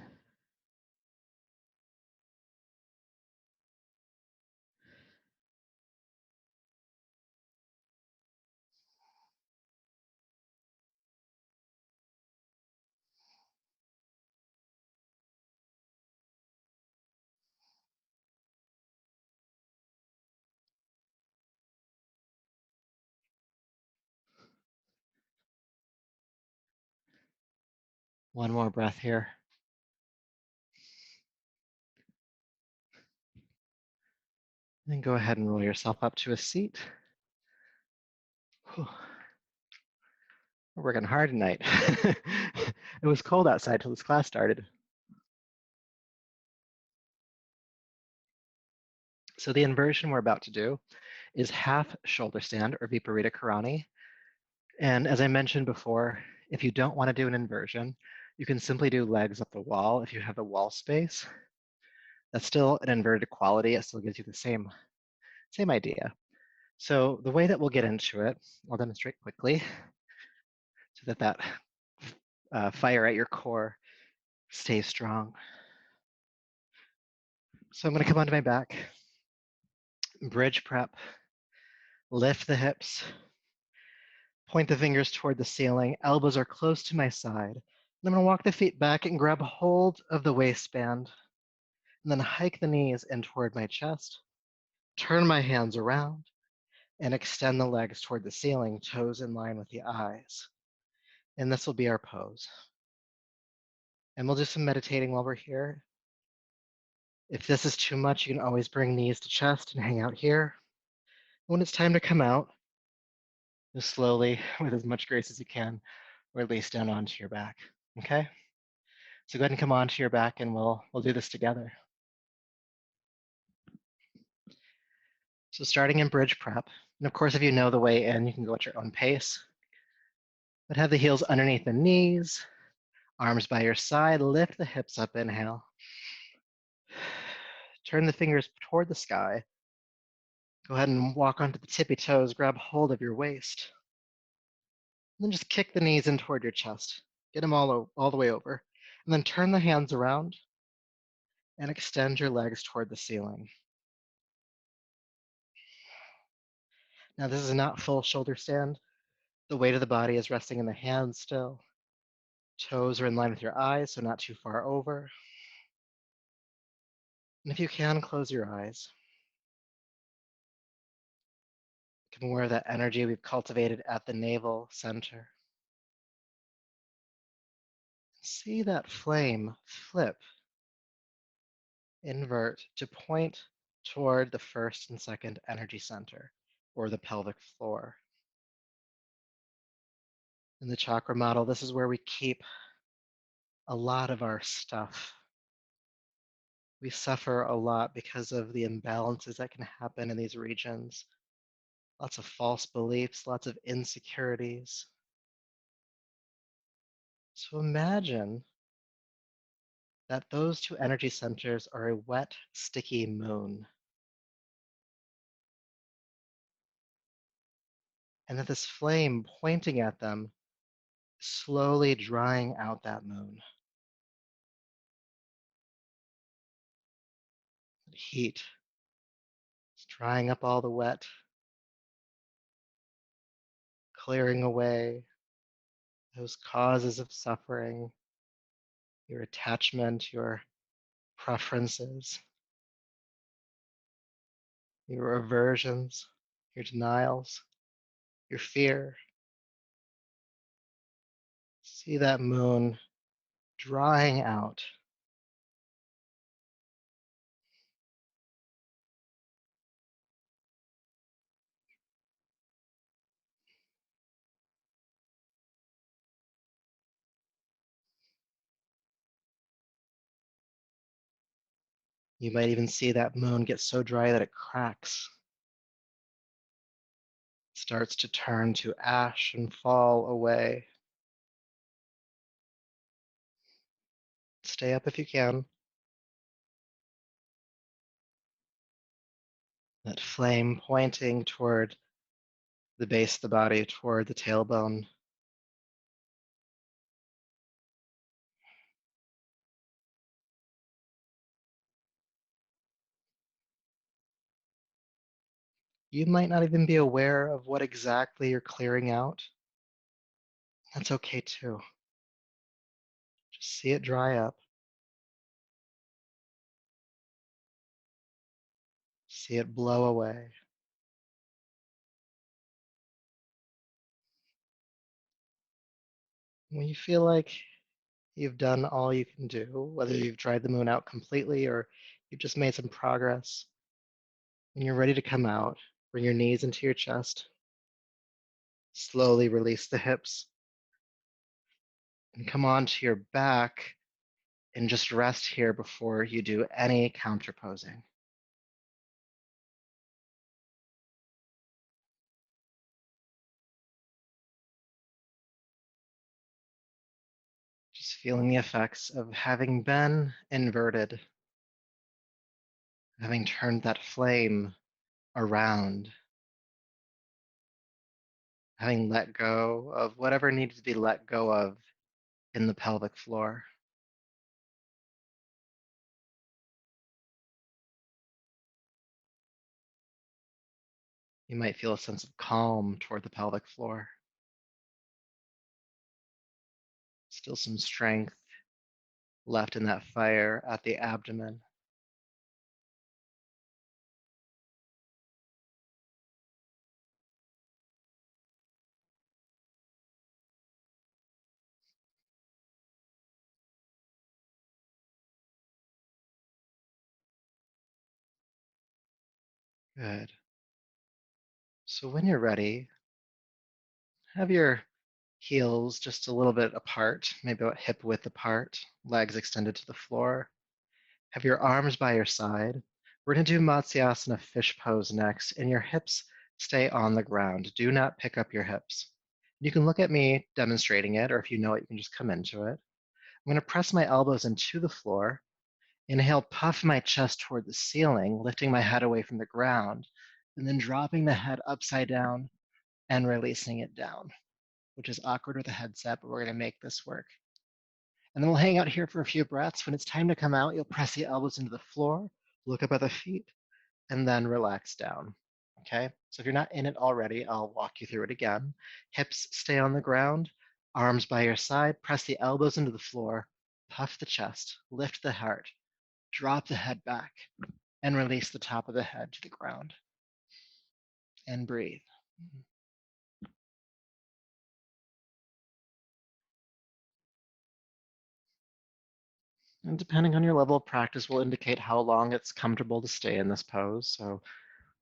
One more breath here. Then go ahead and roll yourself up to a seat. Whew. We're working hard tonight. It was cold outside till this class started. So the inversion we're about to do is half shoulder stand or Viparita Karani. And as I mentioned before, if you don't want to do an inversion, you can simply do legs up the wall if you have the wall space. That's still an inverted quality. It still gives you the same idea. So the way that we'll get into it, I'll demonstrate quickly so that fire at your core stays strong. So I'm going to come onto my back, bridge prep, lift the hips, Point the fingers toward the ceiling. Elbows are close to my side. And I'm going to walk the feet back and grab hold of the waistband. And then hike the knees in toward my chest. Turn my hands around and extend the legs toward the ceiling, toes in line with the eyes. And this will be our pose. And we'll do some meditating while we're here. If this is too much, you can always bring knees to chest and hang out here. When it's time to come out, just slowly, with as much grace as you can, release down onto your back. Okay? So go ahead and come onto your back and we'll do this together. So starting in bridge prep, and of course, if you know the way in, you can go at your own pace. But have the heels underneath the knees, arms by your side, lift the hips up, inhale. Turn the fingers toward the sky. Go ahead and walk onto the tippy toes, grab hold of your waist. And then just kick the knees in toward your chest. Get them all the way over. And then turn the hands around and extend your legs toward the ceiling. Now, this is not full shoulder stand. The weight of the body is resting in the hands still. Toes are in line with your eyes, so not too far over. And if you can, close your eyes. You can wear that energy we've cultivated at the navel center. See that flame flip, invert to point toward the first and second energy center, or the pelvic floor. In the chakra model, this is where we keep a lot of our stuff. We suffer a lot because of the imbalances that can happen in these regions. Lots of false beliefs, lots of insecurities. So imagine that those two energy centers are a wet, sticky moon. And that this flame pointing at them is slowly drying out that moon. The heat is drying up all the wet, clearing away those causes of suffering, your attachment, your preferences, your aversions, your denials, your fear. See that moon drying out. You might even see that moon get so dry that it cracks, starts to turn to ash and fall away. Stay up if you can. That flame pointing toward the base of the body, toward the tailbone. You might not even be aware of what exactly you're clearing out. That's okay too. Just see it dry up. See it blow away. When you feel like you've done all you can do, whether you've dried the moon out completely or you've just made some progress, when you're ready to come out, bring your knees into your chest. Slowly release the hips and come onto your back and just rest here before you do any counterposing. Just feeling the effects of having been inverted, having turned that flame around, having let go of whatever needed to be let go of in the pelvic floor. You might feel a sense of calm toward the pelvic floor. Still some strength left in that fire at the abdomen. Good. So when you're ready, have your heels just a little bit apart, maybe about hip width apart, legs extended to the floor. Have your arms by your side. We're going to do Matsyasana fish pose next, and your hips stay on the ground. Do not pick up your hips. You can look at me demonstrating it, or if you know it, you can just come into it. I'm going to press my elbows into the floor. Inhale, puff my chest toward the ceiling, lifting my head away from the ground, and then dropping the head upside down and releasing it down, which is awkward with a headset, but we're going to make this work. And then we'll hang out here for a few breaths. When it's time to come out, you'll press the elbows into the floor, look up at the feet, and then relax down. Okay? So if you're not in it already, I'll walk you through it again. Hips stay on the ground, arms by your side, press the elbows into the floor, puff the chest, lift the heart, drop the head back, and release the top of the head to the ground. And breathe. And depending on your level of practice will indicate how long it's comfortable to stay in this pose. So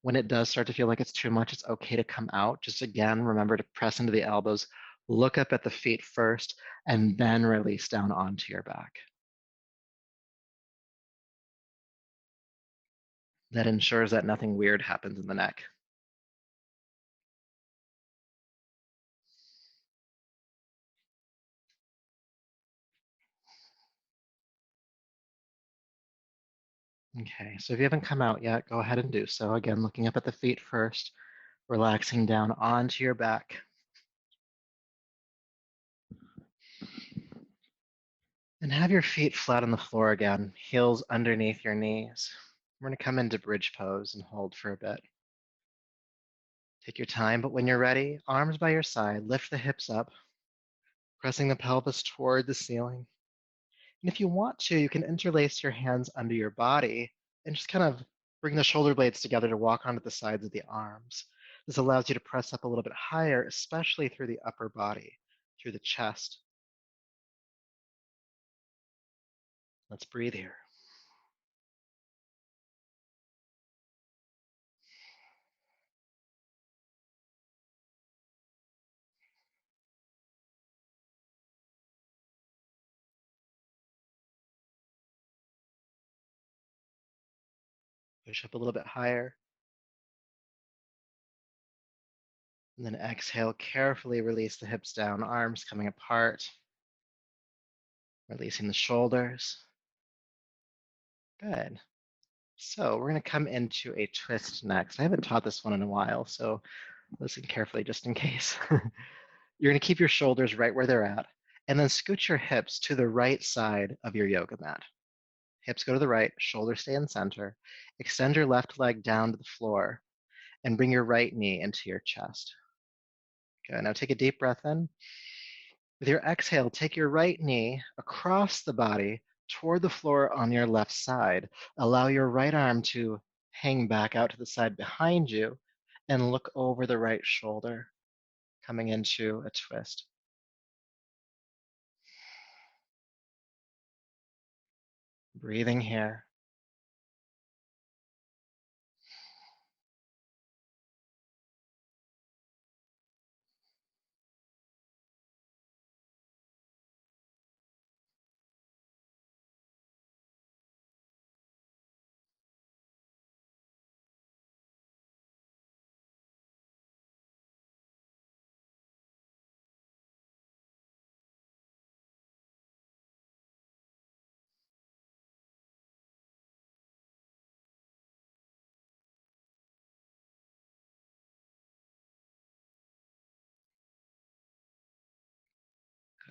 when it does start to feel like it's too much, it's okay to come out. Just again, remember to press into the elbows, look up at the feet first, and then release down onto your back. That ensures that nothing weird happens in the neck. Okay, so if you haven't come out yet, go ahead and do so. Again, looking up at the feet first, relaxing down onto your back. And have your feet flat on the floor again, heels underneath your knees. We're going to come into bridge pose and hold for a bit. Take your time, but when you're ready, arms by your side, lift the hips up, pressing the pelvis toward the ceiling. And if you want to, you can interlace your hands under your body and just kind of bring the shoulder blades together to walk onto the sides of the arms. This allows you to press up a little bit higher, especially through the upper body, through the chest. Let's breathe here. Push up a little bit higher. And then exhale, carefully release the hips down, arms coming apart, releasing the shoulders. Good. So we're going to come into a twist next. I haven't taught this one in a while, so listen carefully just in case. You're going to keep your shoulders right where they're at, and then scoot your hips to the right side of your yoga mat. Hips go to the right, shoulders stay in center. Extend your left leg down to the floor, and bring your right knee into your chest. Okay, now take a deep breath in. With your exhale, take your right knee across the body toward the floor on your left side. Allow your right arm to hang back out to the side behind you and look over the right shoulder, coming into a twist. Breathing here.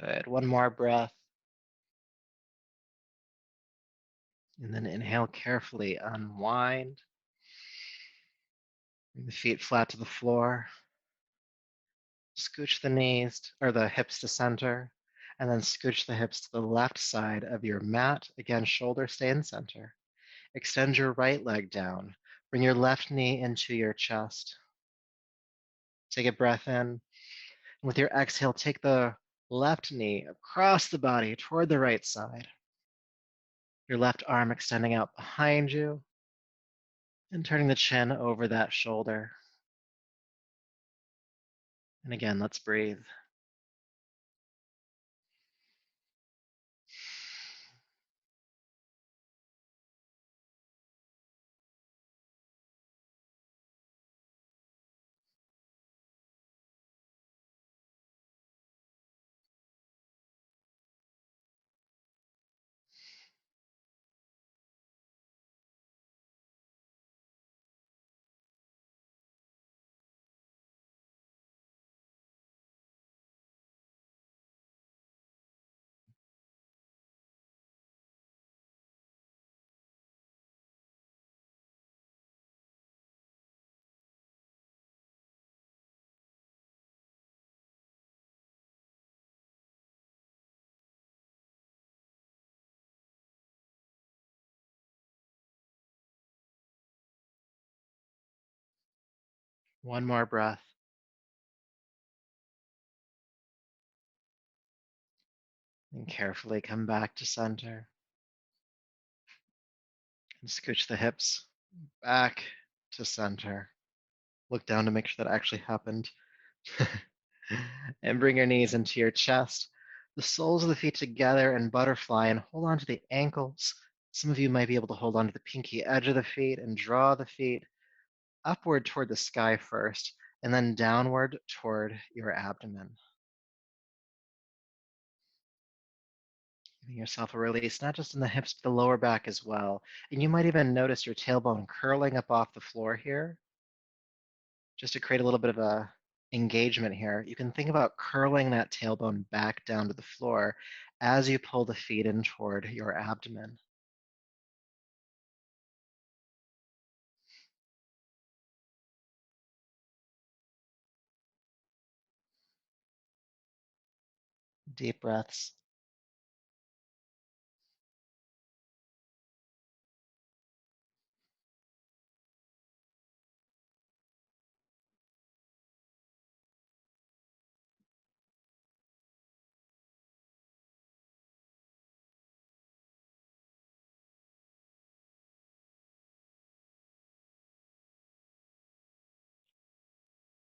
Good. One more breath. And then inhale carefully, unwind. Bring the feet flat to the floor. Scooch the knees or the hips to center. And then scooch the hips to the left side of your mat. Again, shoulders stay in center. Extend your right leg down. Bring your left knee into your chest. Take a breath in. And with your exhale, take the left knee across the body toward the right side. Your left arm extending out behind you and turning the chin over that shoulder. And again, let's breathe. One more breath. And carefully come back to center. And scooch the hips back to center. Look down to make sure that actually happened. And bring your knees into your chest. The soles of the feet together and butterfly and hold on to the ankles. Some of you might be able to hold on to the pinky edge of the feet and draw the feet upward toward the sky first, and then downward toward your abdomen. Giving yourself a release, not just in the hips, but the lower back as well. And you might even notice your tailbone curling up off the floor here, just to create a little bit of a engagement here. You can think about curling that tailbone back down to the floor as you pull the feet in toward your abdomen. Deep breaths.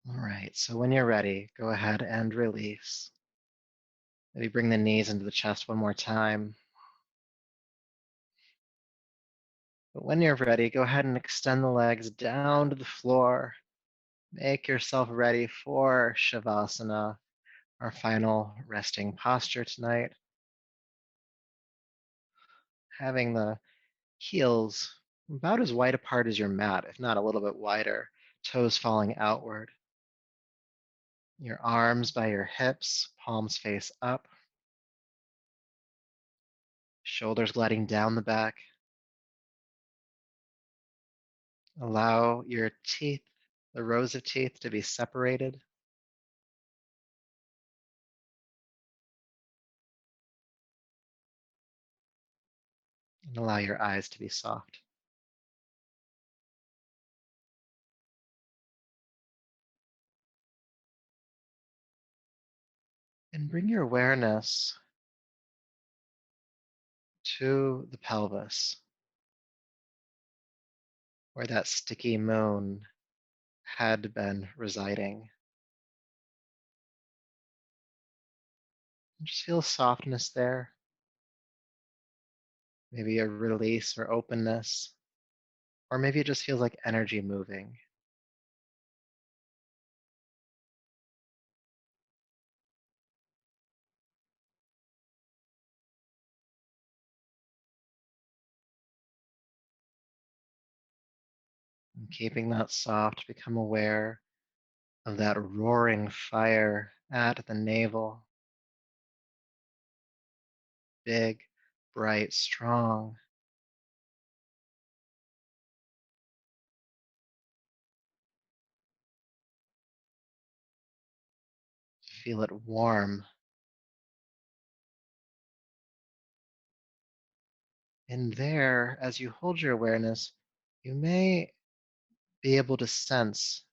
All right, so when you're ready, go ahead and release. Maybe bring the knees into the chest one more time. But when you're ready, go ahead and extend the legs down to the floor. Make yourself ready for Shavasana, our final resting posture tonight. Having the heels about as wide apart as your mat, if not a little bit wider, toes falling outward. Your arms by your hips, palms face up, shoulders gliding down the back. Allow your teeth, the rows of teeth, to be separated. And allow your eyes to be soft. And bring your awareness to the pelvis, where that sticky moon had been residing. Just feel softness there, maybe a release or openness, or maybe it just feels like energy moving. And keeping that soft, become aware of that roaring fire at the navel. Big, bright, strong. Feel it warm In there, as you hold your awareness, you may be able to sense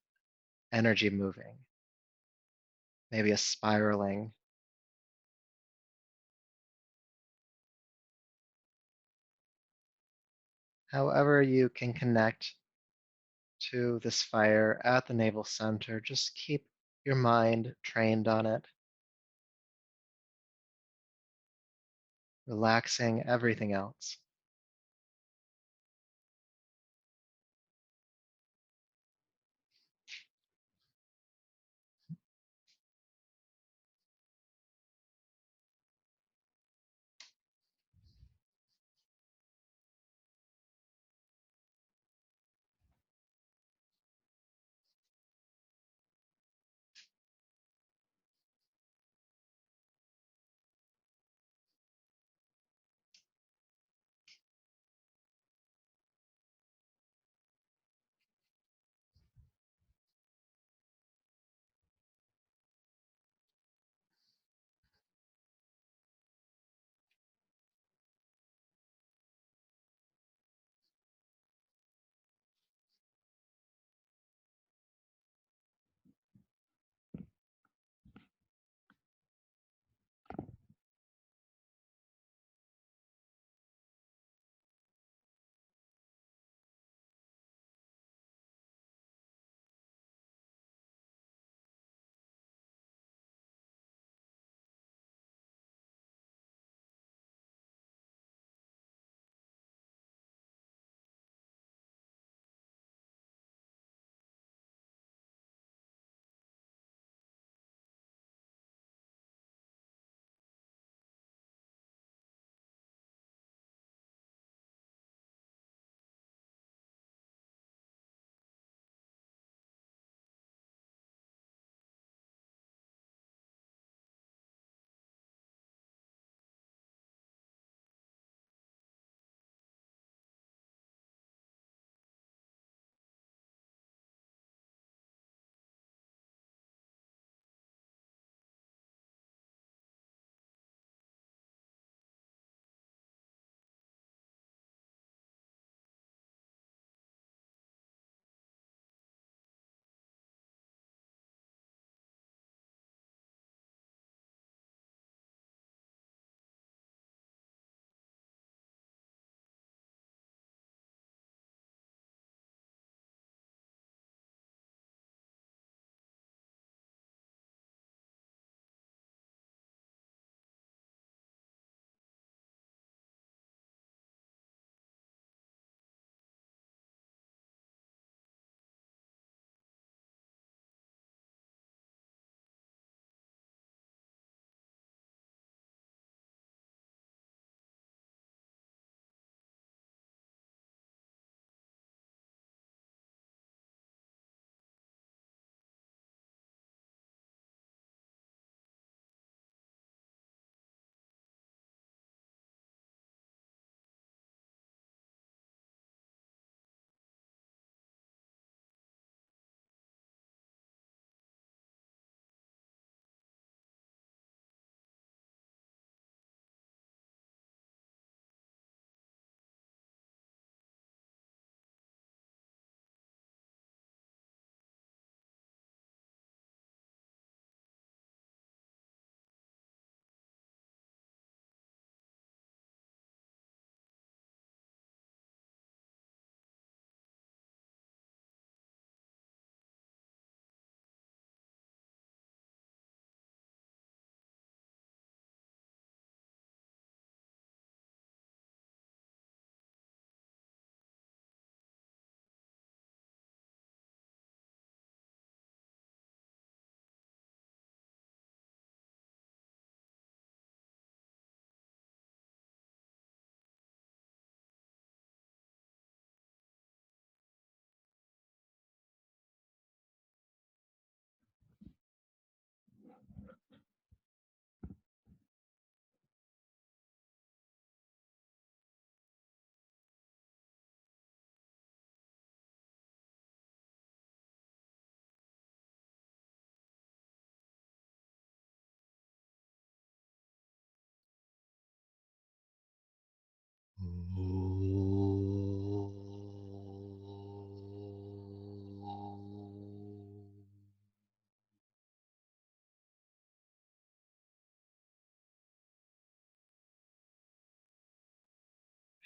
energy moving, maybe a spiraling. However, you can connect to this fire at the navel center, just keep your mind trained on it, relaxing everything else.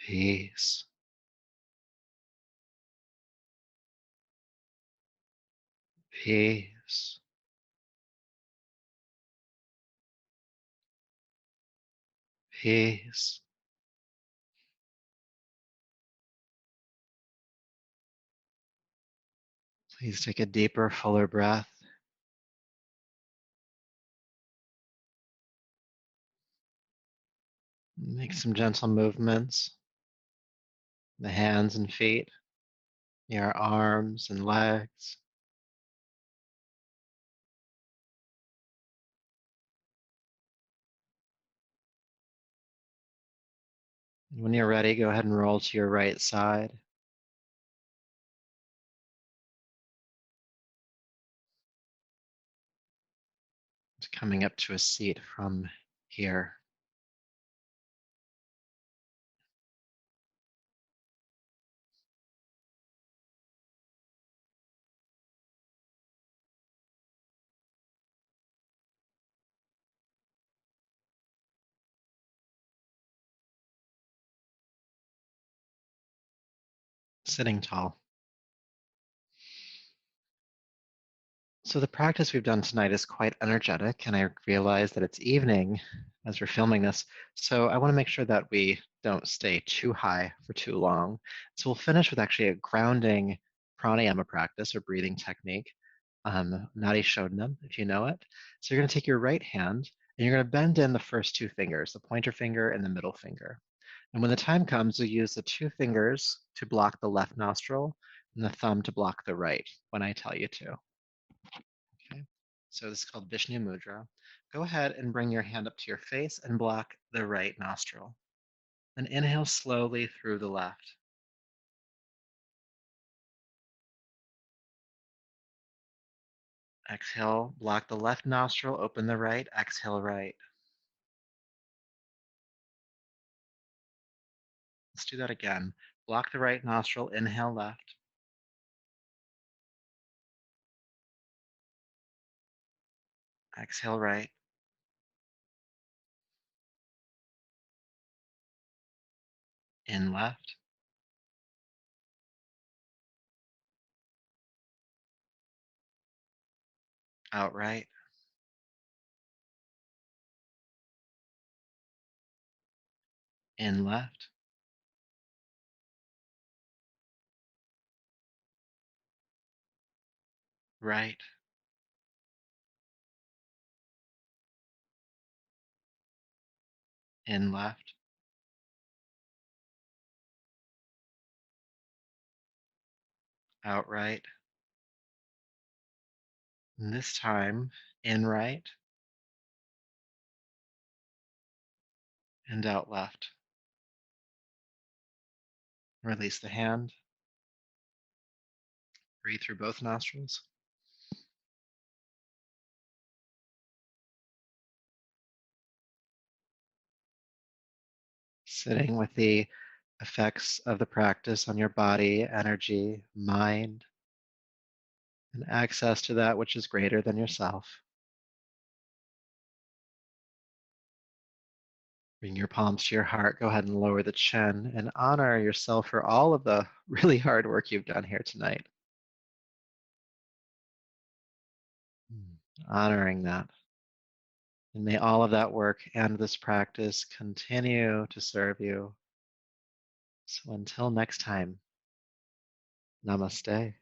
peace, peace, peace. Please take a deeper, fuller breath. Make some gentle movements, the hands and feet, your arms and legs. And when you're ready, go ahead and roll to your right side. Coming up to a seat from here. Sitting tall. So the practice we've done tonight is quite energetic, and I realize that it's evening as we're filming this. So I want to make sure that we don't stay too high for too long. So we'll finish with actually a grounding pranayama practice or breathing technique, Nadi Shodhana, if you know it. So you're going to take your right hand and you're going to bend in the first two fingers, the pointer finger and the middle finger. And when the time comes, you'll use the two fingers to block the left nostril and the thumb to block the right when I tell you to. Okay, so this is called Vishnu Mudra. Go ahead and bring your hand up to your face and block the right nostril. Then inhale slowly through the left. Exhale, block the left nostril, open the right, exhale right. Let's do that again. Block the right nostril, inhale left. Exhale right. In left. Out right. In left. Right. In left. Out right. And this time, in right and out left. Release the hand. Breathe through both nostrils. Sitting with the effects of the practice on your body, energy, mind, and access to that which is greater than yourself. Bring your palms to your heart. Go ahead and lower the chin and honor yourself for all of the really hard work you've done here tonight. Honoring that. And may all of that work and this practice continue to serve you. So until next time, namaste.